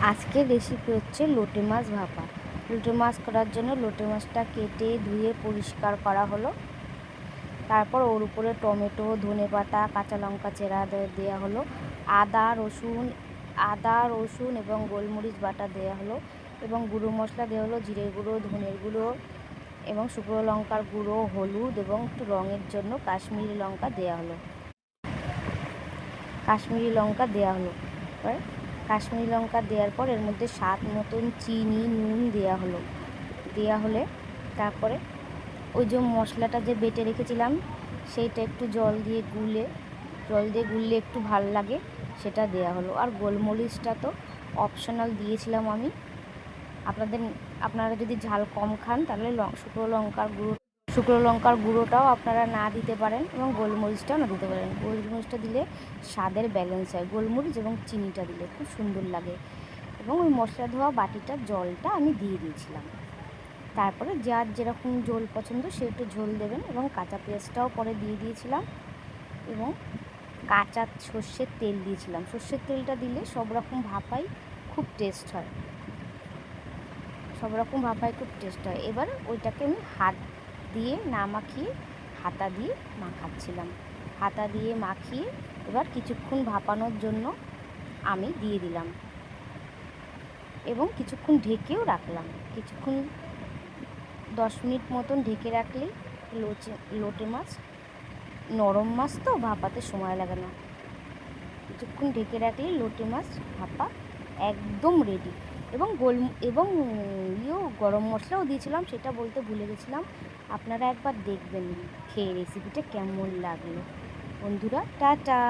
আজকের রেসিপি হচ্ছে লোটে মাছ ভাপা। লোটে মাছ করার জন্য লোটে মাছটা কেটে ধুয়ে পরিষ্কার করা হলো। তারপর ওর উপরে টমেটো, ধনেপাতা, কাঁচা লঙ্কা চেরা দেওয়া হলো। আদা রসুন এবং গোলমরিচ বাটা দেওয়া হলো এবং গুঁড়ো মশলা দেওয়া হলো, জিরের গুঁড়ো, ধনের গুঁড়ো এবং শুকনো লঙ্কার গুঁড়ো, হলুদ এবং একটু রঙের জন্য কাশ্মীরি লঙ্কা দেওয়া হলো। কাশ্মীরি লঙ্কা দেওয়ার পর এর মধ্যে স্বাদ মতন চিনি, নুন দেওয়া হলে তারপরে ওই যে মশলাটা যে বেটে রেখেছিলাম সেইটা একটু জল দিয়ে গুললে একটু ভাল লাগে, সেটা দেওয়া হলো। আর গোলমরিচটা তো অপশনাল দিয়েছিলাম আমি। আপনারা যদি ঝাল কম খান তাহলে শুকনো লঙ্কার গুঁড়োটাও আপনারা না দিতে পারেন এবং গোলমরিচটাও না দিতে পারেন। গোলমরিচটা দিলে স্বাদের ব্যালেন্স হয়, গোলমরিচ এবং চিনিটা দিলে খুব সুন্দর লাগে। এবং ওই মশলা ধোয়া বাটিটার জলটা আমি দিয়ে দিয়েছিলাম। তারপরে যার যেরকম ঝোল পছন্দ সে একটু ঝোল দেবেন এবং কাঁচা পেঁয়াজটাও পরে দিয়ে দিয়েছিলাম এবং কাঁচা সর্ষের তেল দিয়েছিলাম। সর্ষের তেলটা দিলে সব রকম ভাপাই খুব টেস্ট হয়। এবার ওইটাকে আমি হাত দিয়ে না মাখিয়ে হাতা দিয়ে মাখিয়ে এবার কিছুক্ষণ ভাপানোর জন্য আমি দিয়ে দিলাম এবং কিছুক্ষণ ঢেকেও রাখলাম। 10 মিনিট মতন ঢেকে রাখলেই লোটে মাছ, নরম মাছ তো ভাপাতে সময় লাগে না। কিছুক্ষণ ঢেকে রাখলেই লোটে মাছ ভাপা একদম রেডি। এবং গরম মশলাও দিয়েছিলাম, সেটা বলতে ভুলে গেছিলাম। আপনারা একবার দেখবেন খেয়ে রেসিপিটা কেমন লাগলো। বন্ধুরা, টাটা।